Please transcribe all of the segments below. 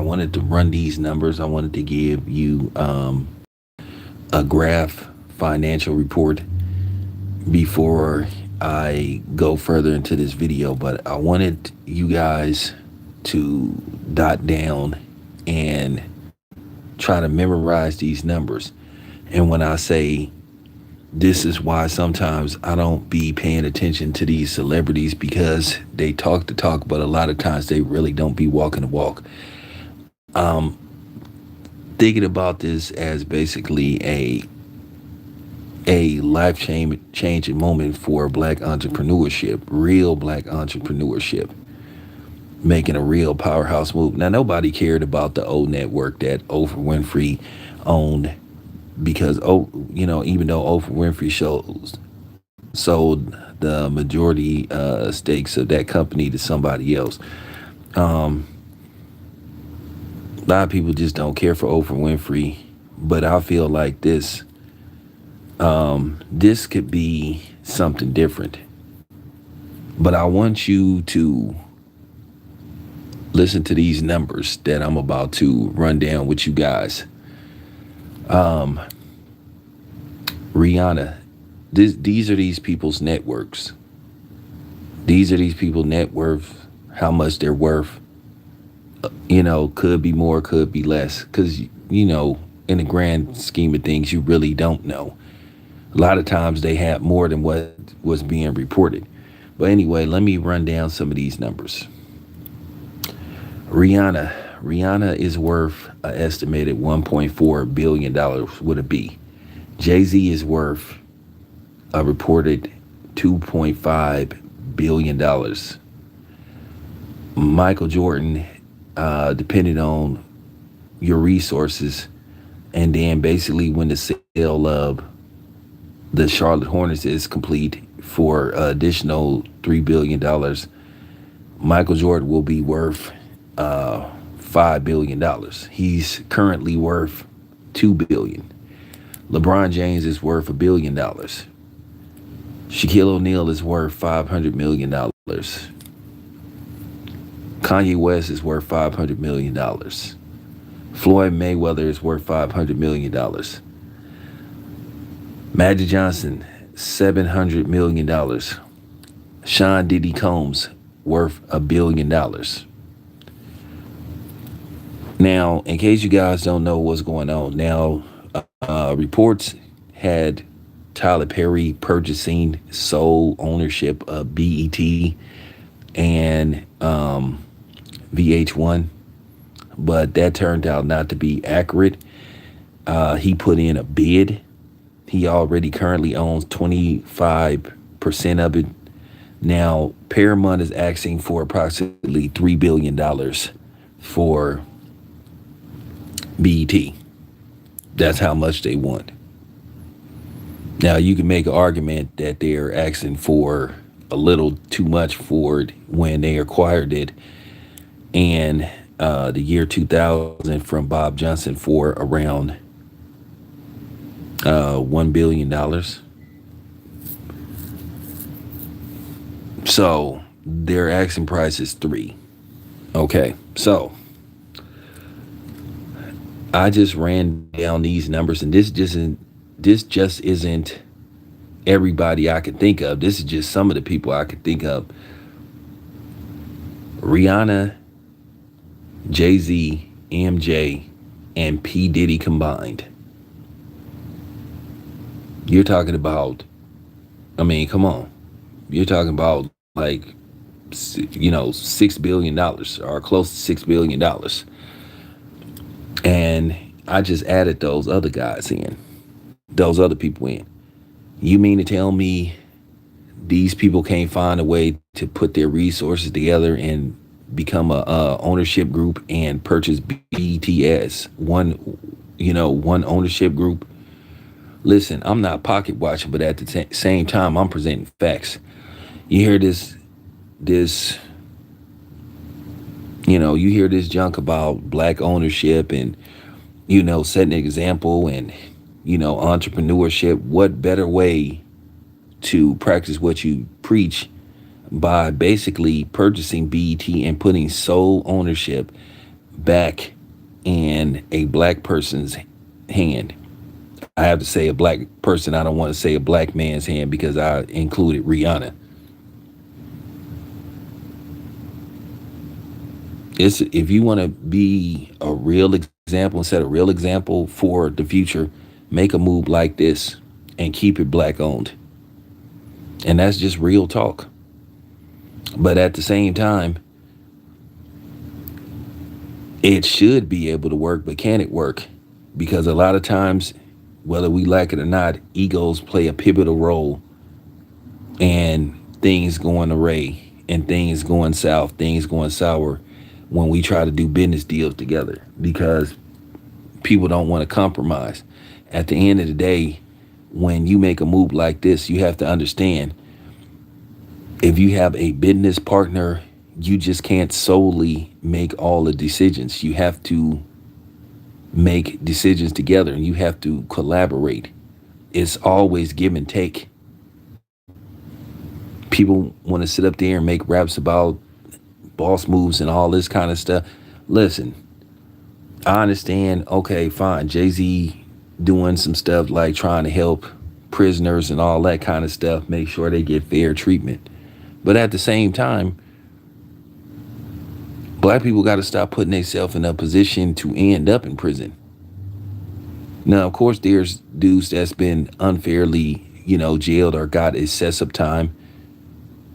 wanted to run these numbers. I wanted to give you a graph financial report before I go further into this video, but I wanted you guys to dot down and try to memorize these numbers. And when I say this is why sometimes I don't be paying attention to these celebrities because they talk the talk, but a lot of times they really don't be walking the walk. Um, Thinking about this as basically a changing moment for black entrepreneurship, real black entrepreneurship, making a real powerhouse move. Now, nobody cared about the old network that Oprah Winfrey owned because, even though Oprah Winfrey shows sold the majority stakes of that company to somebody else. Um, a lot of people just don't care for Oprah Winfrey, but I feel like this could be something different. But I want you to listen to these numbers that I'm about to run down with you guys. Um, Rihanna, these are these people's networks. These are these people's net worth, how much they're worth. Could be more, could be less. Because, in the grand scheme of things, you really don't know. A lot of times they have more than what was being reported. But anyway, let me run down some of these numbers. Rihanna is worth an estimated $1.4 billion with a B. Jay-Z is worth a reported $2.5 billion. Michael Jordan, depending on your resources, and then basically when the sale of the Charlotte Hornets is complete for additional $3 billion, Michael Jordan will be worth $5 billion. He's currently worth $2 billion. LeBron James is worth $1 billion. Shaquille O'Neal is worth $500 million. Kanye West is worth $500 million. Floyd Mayweather is worth $500 million. Magic Johnson, $700 million. Sean Diddy Combs, worth $1 billion. Now, in case you guys don't know what's going on, now reports had Tyler Perry purchasing sole ownership of BET and VH1, but that turned out not to be accurate. He put in a bid. He already currently owns 25% of it. Now, Paramount is asking for approximately $3 billion for BET. That's how much they want. Now, you can make an argument that they're asking for a little too much for it when they acquired it in the year 2000 from Bob Johnson for around $1 billion. So their asking price is 3. Okay, so I just ran down these numbers, and this just isn't everybody I could think of. This is just some of the people I could think of. Rihanna, Jay-Z, MJ, and P. Diddy combined. You're talking about, come on. You're talking about like, $6 billion or close to $6 billion. And I just added those other guys in, those other people in. You mean to tell me these people can't find a way to put their resources together and become a ownership group and purchase BTS, one ownership group? Listen, I'm not pocket watching, but at the same time, I'm presenting facts. You hear this, you hear this junk about black ownership and, setting an example and, entrepreneurship. What better way to practice what you preach by basically purchasing BET and putting sole ownership back in a black person's hand. I have to say a black person. I don't want to say a black man's hand because I included Rihanna. It's if you want to be a real example and set a real example for the future, make a move like this and keep it black owned. And that's just real talk. But at the same time, it should be able to work, but can it work? Because a lot of times, whether we like it or not, egos play a pivotal role and things going array and things going south, things going sour when we try to do business deals together because people don't want to compromise. At the end of the day, when you make a move like this, you have to understand if you have a business partner, you just can't solely make all the decisions. You have to make decisions together and you have to collaborate. It's always give and take. People want to sit up there and make raps about boss moves and all this kind of stuff. Listen, I understand, okay, fine. Jay-Z doing some stuff like trying to help prisoners and all that kind of stuff, make sure they get fair treatment. But at the same time, black people got to stop putting themselves in a position to end up in prison. Now, of course, there's dudes that's been unfairly, jailed or got excessive time.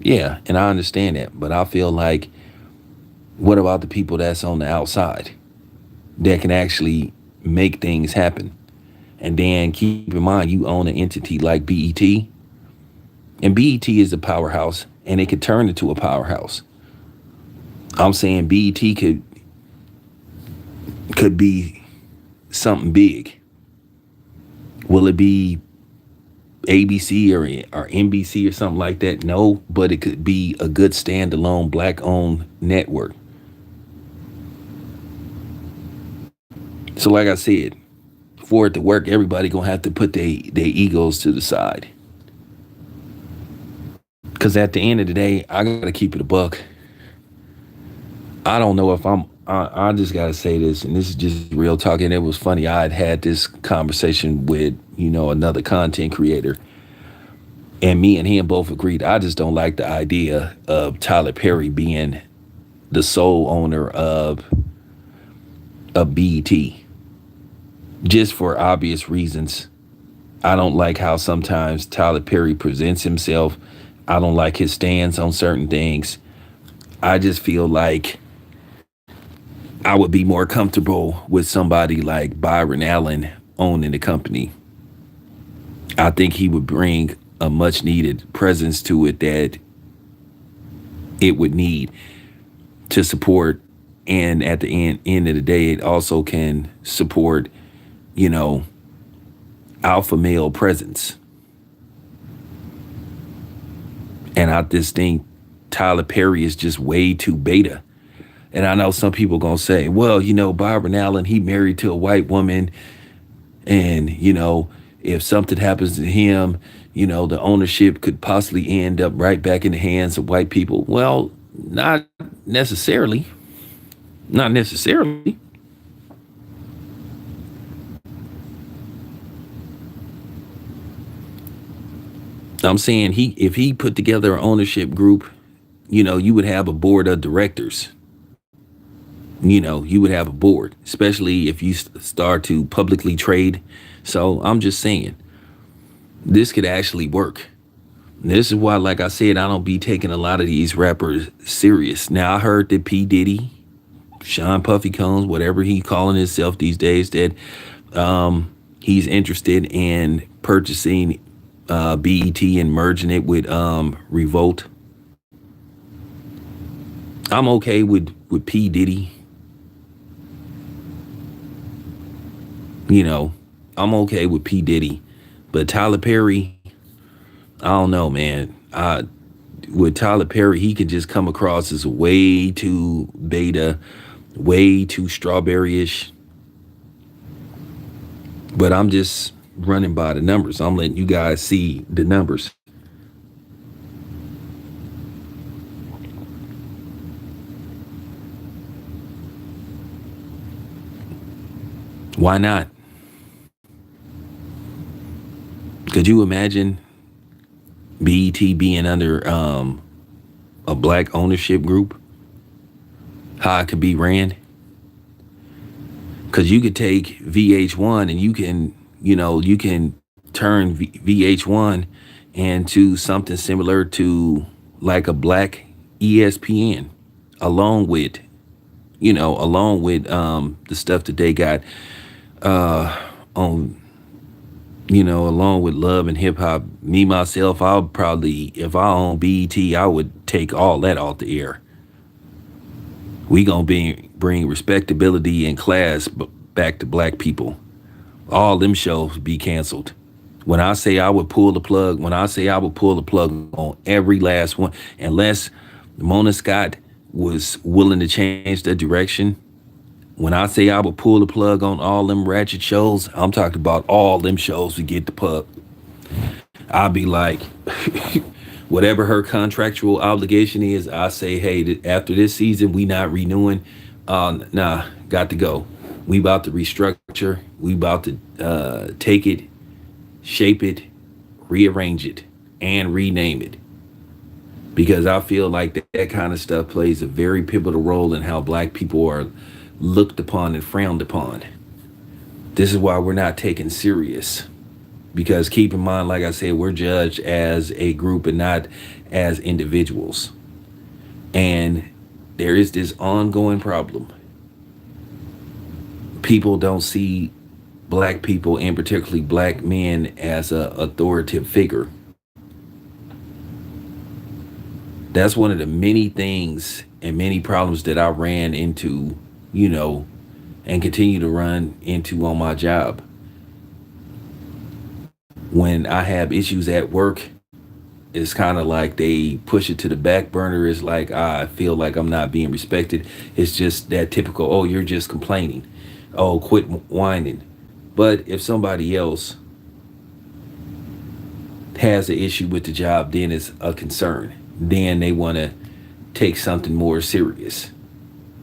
Yeah, and I understand that. But I feel like, what about the people that's on the outside that can actually make things happen? And then keep in mind, you own an entity like BET, and BET is a powerhouse, and it could turn into a powerhouse. I'm saying BET could be something big. Will it be ABC or NBC or something like that? No, but it could be a good standalone black-owned network. So like I said, for it to work, everybody gonna have to put their egos to the side. Because at the end of the day, I gotta keep it a buck. I don't know if I just gotta say this, and this is just real talk. And it was funny. I had this conversation with another content creator, and me and him both agreed. I just don't like the idea of Tyler Perry being the sole owner of BET, just for obvious reasons. I don't like how sometimes Tyler Perry presents himself. I don't like his stance on certain things. I just feel like I would be more comfortable with somebody like Byron Allen owning the company. I think he would bring a much needed presence to it that it would need to support. And at the end of the day, it also can support, alpha male presence. And I just think Tyler Perry is just way too beta. And I know some people gonna say, well, Byron Allen, he married to a white woman, and if something happens to him, the ownership could possibly end up right back in the hands of white people. Well, not necessarily. Not necessarily. I'm saying if he put together an ownership group, you would have a board of directors. You would have a board, especially if you start to publicly trade. So I'm just saying, this could actually work. This is why, like I said, I don't be taking a lot of these rappers serious. Now, I heard that P. Diddy, Sean Puffy Combs, whatever he calling himself these days, that he's interested in purchasing BET and merging it with Revolt. I'm okay with P. Diddy. I'm okay with P. Diddy. But Tyler Perry, I don't know, man. With Tyler Perry, he could just come across as way too beta, way too strawberry-ish. But I'm just running by the numbers. I'm letting you guys see the numbers. Why not? Could you imagine BET being under a black ownership group? How it could be ran? Because you could take VH1 and you can turn VH1 into something similar to like a black ESPN, along with the stuff that they got on, along with love and hip hop. Me myself, I'll probably, if I own BET, I would take all that off the air. We gonna bring respectability and class back to black people. All them shows be canceled. When I say I would pull the plug, on every last one, unless Mona Scott was willing to change the direction. When I say I would pull the plug on all them ratchet shows, I'm talking about all them shows to get the plug. I'll be like, whatever her contractual obligation is, I say, hey, after this season, we not renewing. Nah, got to go. We about to restructure. We about to take it, shape it, rearrange it, and rename it. Because I feel like that kind of stuff plays a very pivotal role in how black people are looked upon and frowned upon. This is why we're not taken serious. Because keep in mind, like I said, we're judged as a group and not as individuals. And there is this ongoing problem. People don't see black people, and particularly black men, as a authoritative figure. That's one of the many things and many problems that I ran into, and continue to run into on my job. When I have issues at work, it's kind of like they push it to the back burner. It's like, I feel like I'm not being respected. It's just that typical, oh, you're just complaining. Oh, quit whining. But if somebody else has an issue with the job, then it's a concern. Then they want to take something more serious.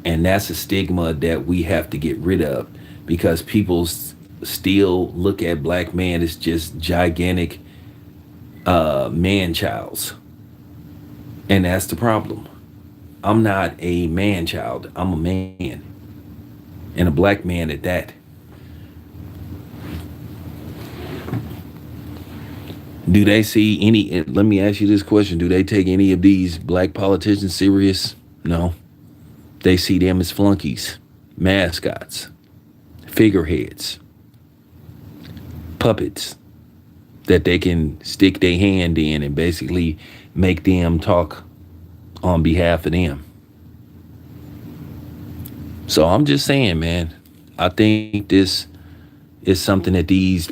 And that's a stigma that we have to get rid of, because people still look at black man as just gigantic man childs. And that's the problem. I'm not a man child. I'm a man. And a black man at that. Do they see any, let me ask you this question, do they take any of these black politicians serious? No. They see them as flunkies, mascots, figureheads, puppets that they can stick their hand in and basically make them talk on behalf of them. So I'm just saying, man, I think this is something that these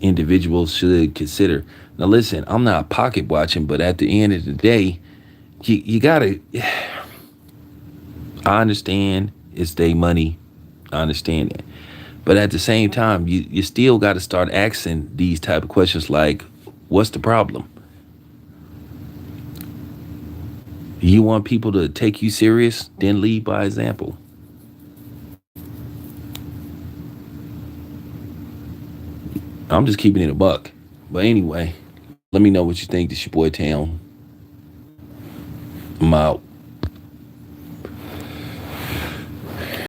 individuals should consider. Now listen, I'm not pocket watching, but at the end of the day, you gotta, I understand it's their money. I understand that. But at the same time, you still got to start asking these type of questions like, what's the problem? You want people to take you serious? Then lead by example. I'm just keeping it a buck. But anyway, let me know what you think. This your boy Town. I'm out.